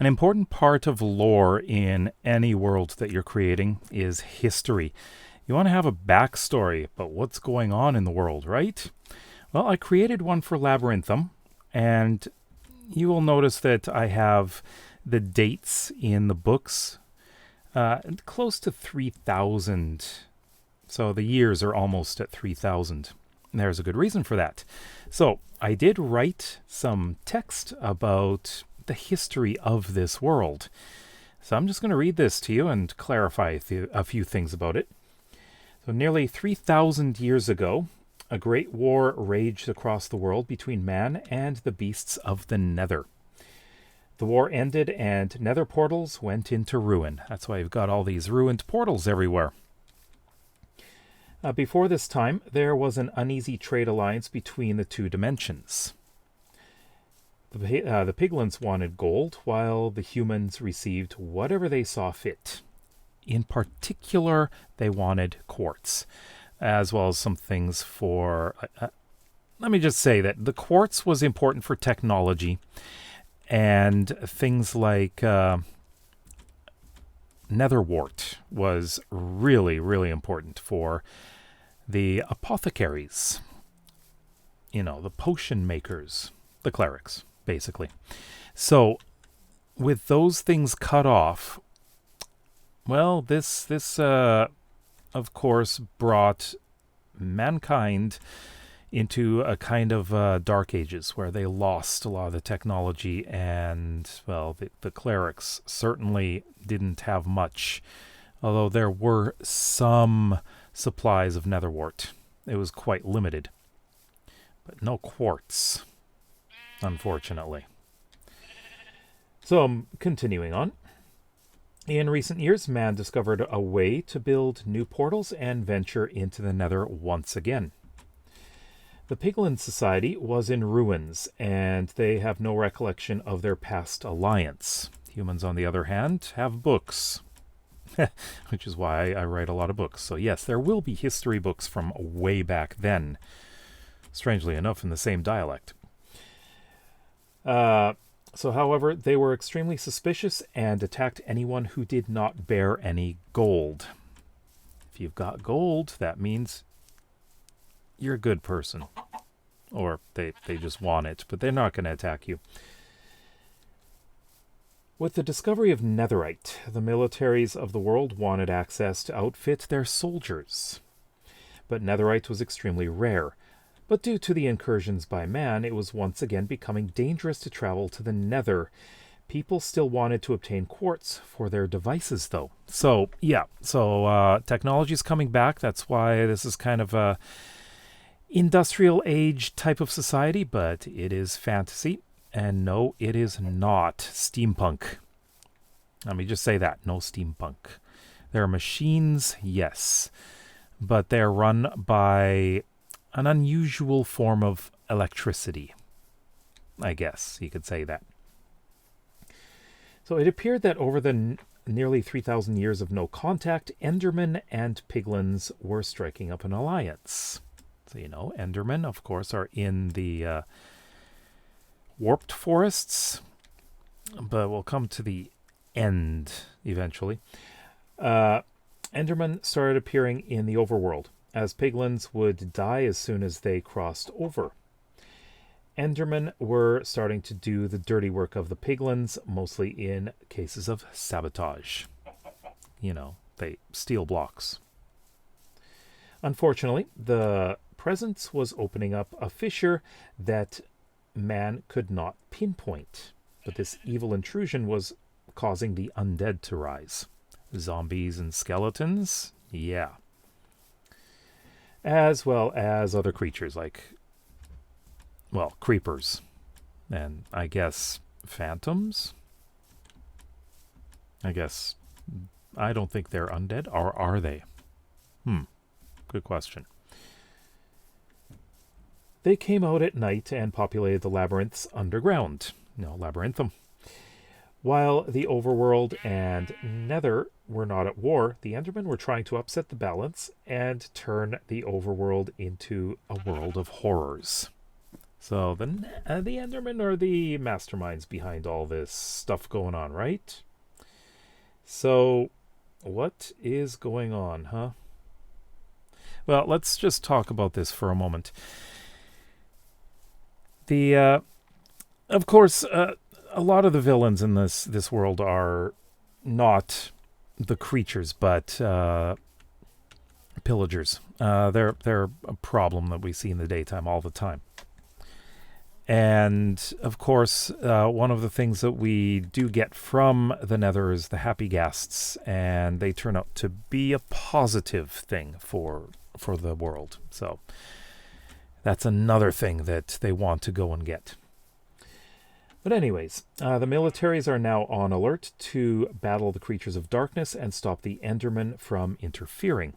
An important part of lore in any world that you're creating is history. You want to have a backstory about what's going on in the world, right? Well, I created one for Labyrinthum, and you will notice that I have the dates in the books close to 3,000. So the years are almost at 3,000. There's a good reason for that. So I did write some text about the history of this world. So I'm just going to read this to you and clarify a few things about it. So nearly 3,000 years ago, a great war raged across the world between man and the beasts of the Nether. The war ended and Nether portals went into ruin. That's why you've got all these ruined portals everywhere. Before this time, there was an uneasy trade alliance between the two dimensions. The piglins wanted gold, while the humans received whatever they saw fit. In particular, they wanted quartz, as well as some things for... let me just say that the quartz was important for technology, and things like netherwort was really, really important for the apothecaries. You know, the potion makers, the clerics, basically. So, with those things cut off, well, this of course, brought mankind into a kind of dark ages where they lost a lot of the technology, and, well, the clerics certainly didn't have much, although there were some supplies of netherwort. It was quite limited, but no quartz, unfortunately. So, continuing on. In recent years, man discovered a way to build new portals and venture into the Nether once again. The Piglin Society was in ruins, and they have no recollection of their past alliance. Humans, on the other hand, have books, which is why I write a lot of books. So yes, there will be history books from way back then, strangely enough, in the same dialect. So, however, they were extremely suspicious and attacked anyone who did not bear any gold. If you've got gold, that means you're a good person. Or they just want it, but they're not going to attack you. With the discovery of netherite, the militaries of the world wanted access to outfit their soldiers. But netherite was extremely rare. But due to the incursions by man, it was once again becoming dangerous to travel to the Nether. People still wanted to obtain quartz for their devices, though. So, yeah. So, technology is coming back. That's why this is kind of a industrial age type of society, but it is fantasy. And no, it is not steampunk. Let me just say that. No steampunk. There are machines, yes. But they're run by an unusual form of electricity. I guess you could say that. So it appeared that over the nearly 3,000 years of no contact, Enderman and Piglins were striking up an alliance. So, you know, Endermen, of course, are in the warped forests, but we'll come to the end eventually. Endermen started appearing in the overworld, as piglins would die as soon as they crossed over. Endermen were starting to do the dirty work of the piglins, mostly in cases of sabotage. You know, they steal blocks. Unfortunately, the presence was opening up a fissure that man could not pinpoint, but this evil intrusion was causing the undead to rise. Zombies and skeletons? Yeah. As well as other creatures like, well, creepers. And I guess phantoms? I don't think they're undead, or are they? Good question. They came out at night and populated the labyrinths underground. Labyrinthum. While the overworld and Nether were not at war, the Endermen were trying to upset the balance and turn the overworld into a world of horrors. So the Endermen are the masterminds behind all this stuff going on, right? So what is going on, huh? Well, let's just talk about this for a moment. Of course, a lot of the villains in this world are not the creatures, but pillagers. They're a problem that we see in the daytime all the time. And of course, one of the things that we do get from the Nether is the happy ghasts, and they turn out to be a positive thing for the world. So that's another thing that they want to go and get. But anyways, the militaries are now on alert to battle the creatures of darkness and stop the Enderman from interfering.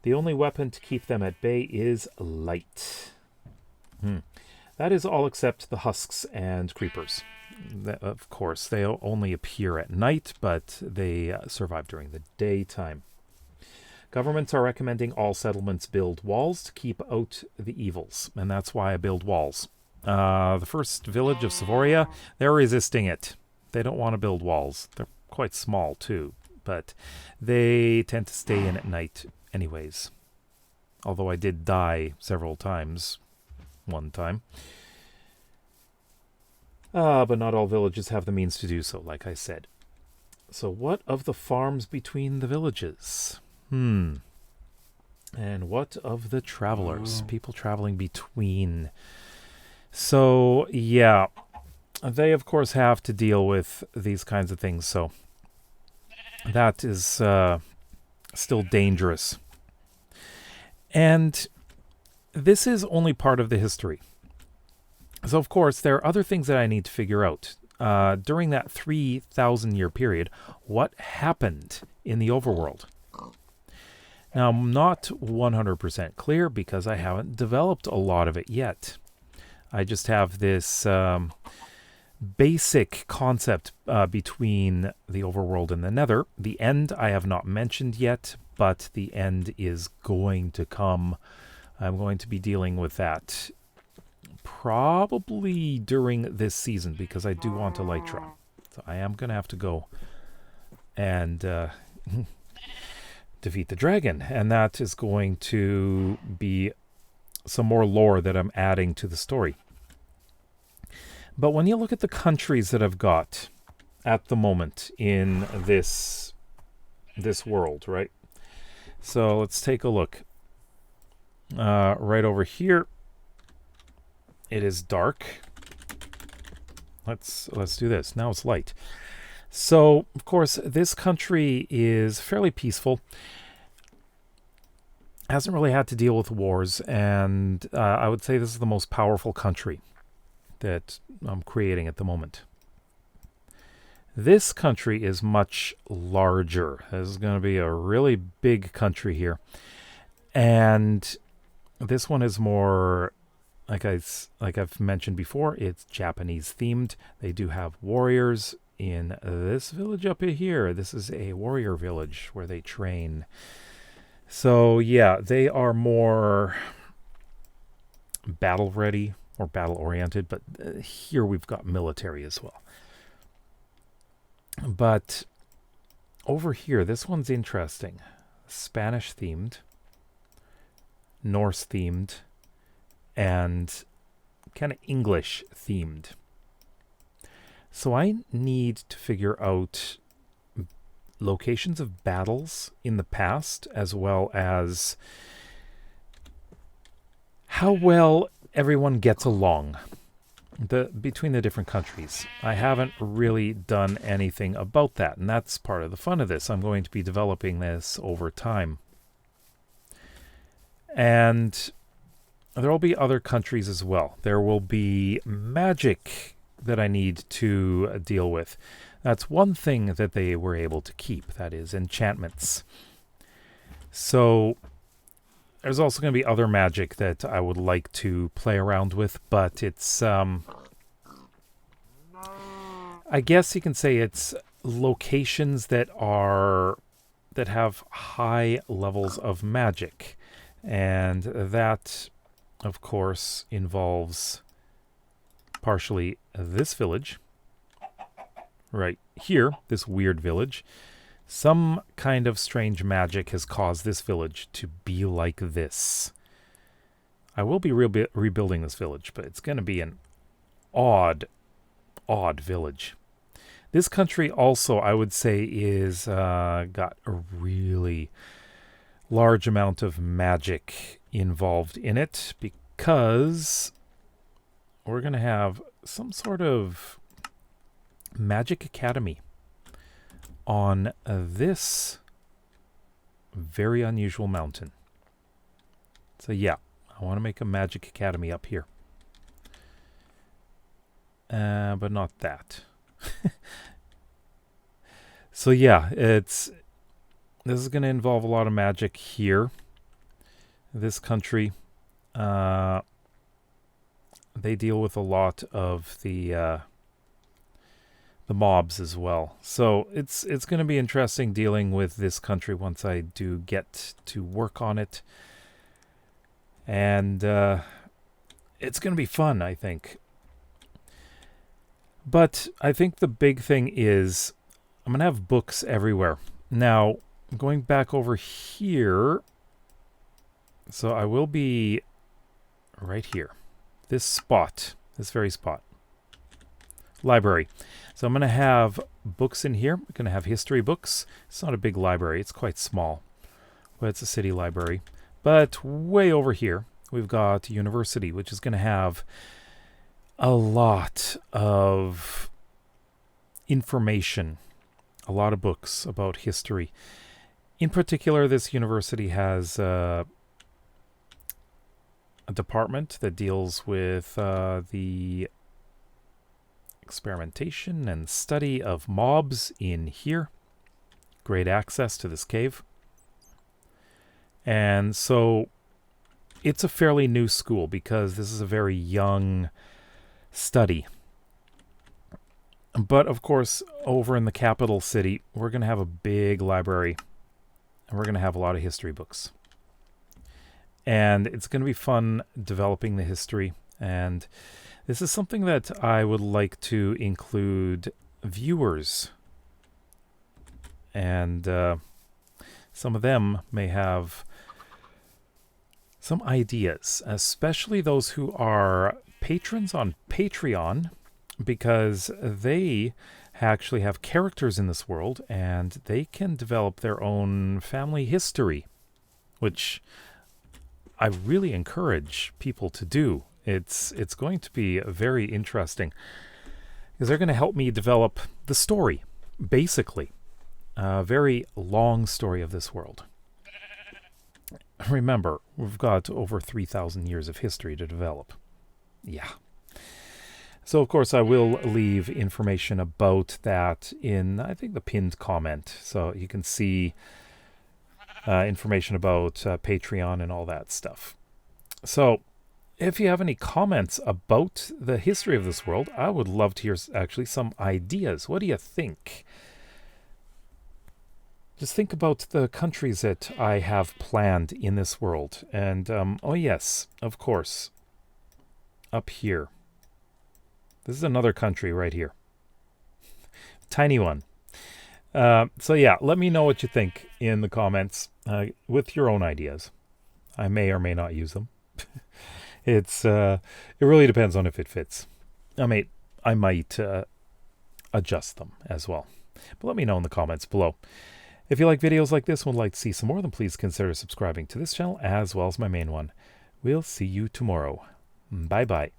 The only weapon to keep them at bay is light. That is all except the husks and creepers. Of course, they only appear at night, but they survive during the daytime. Governments are recommending all settlements build walls to keep out the evils, and that's why I build walls. The first village of Savoria, they're resisting it. They don't want to build walls. They're quite small, too, but they tend to stay in at night anyways. Although I did die several times one time. But not all villages have the means to do so, like I said. So what of the farms between the villages? And what of the travelers? People traveling between. So, yeah. They, of course, have to deal with these kinds of things, so that is still dangerous. And this is only part of the history. So, of course, there are other things that I need to figure out. During that 3,000-year period, what happened in the overworld? Now, I'm not 100% clear because I haven't developed a lot of it yet. I just have this basic concept between the overworld and the Nether. The end I have not mentioned yet, but the end is going to come. I'm going to be dealing with that probably during this season because I do want Elytra. So I am going to have to go and defeat the dragon, and that is going to be some more lore that I'm adding to the story. But when you look at the countries that I've got at the moment in this world, right? So let's take a look. Right over here, it is dark. Let's do this. Now it's light. So, of course, this country is fairly peaceful. Hasn't really had to deal with wars, and I would say this is the most powerful country that I'm creating at the moment. This country is much larger. This is going to be a really big country here. And this one is more, like I've mentioned before, it's Japanese themed. They do have warriors in this village up here. This is a warrior village where they train. So yeah, they are more battle ready or battle oriented, but here we've got military as well. But over here, this one's interesting. Spanish themed, Norse themed, and kind of English themed. So I need to figure out locations of battles in the past, as well as how well everyone gets along between the different countries. I haven't really done anything about that, and that's part of the fun of this. I'm going to be developing this over time. And there will be other countries as well. There will be magic that I need to deal with. That's one thing that they were able to keep, that is enchantments. So there's also going to be other magic that I would like to play around with, but it's, I guess you can say it's locations that have high levels of magic. And that of course, involves partially this village. Right here, this weird village. Some kind of strange magic has caused this village to be like this. I will be rebuilding this village, but it's going to be an odd village. This country also, I would say, is got a really large amount of magic involved in it, because we're going to have some sort of magic academy on this very unusual mountain. So yeah, I want to make a magic academy up here. But not that. So yeah, this is going to involve a lot of magic here. This country, they deal with a lot of the mobs as well. So it's going to be interesting dealing with this country once I do get to work on it. And it's going to be fun, I think. But I think the big thing is I'm going to have books everywhere. Now, going back over here, so I will be right here. This spot, this very spot. Library. So I'm going to have books in here. I'm going to have history books. It's not a big library. It's quite small. But it's a city library. But way over here, we've got a university, which is going to have a lot of information, a lot of books about history. In particular, this university has a department that deals with the experimentation and study of mobs in here. Great access to this cave. And so it's a fairly new school because this is a very young study. But of course, over in the capital city, we're going to have a big library and we're going to have a lot of history books. And it's going to be fun developing the history. And this is something that I would like to include viewers. And some of them may have some ideas, especially those who are patrons on Patreon, because they actually have characters in this world and they can develop their own family history, which I really encourage people to do. It's going to be very interesting because they're going to help me develop the story, basically. A very long story of this world. Remember, we've got over 3,000 years of history to develop. Yeah. So, of course, I will leave information about that in, I think, the pinned comment. So you can see information about Patreon and all that stuff. So, if you have any comments about the history of this world, I would love to hear actually some ideas. What do you think? Just think about the countries that I have planned in this world. And, oh yes, of course, up here. This is another country right here. Tiny one. So yeah, let me know what you think in the comments with your own ideas. I may or may not use them. It really depends on if it fits. I might adjust them as well. But let me know in the comments below. If you like videos like this and would like to see some more, then please consider subscribing to this channel as well as my main one. We'll see you tomorrow. Bye-bye.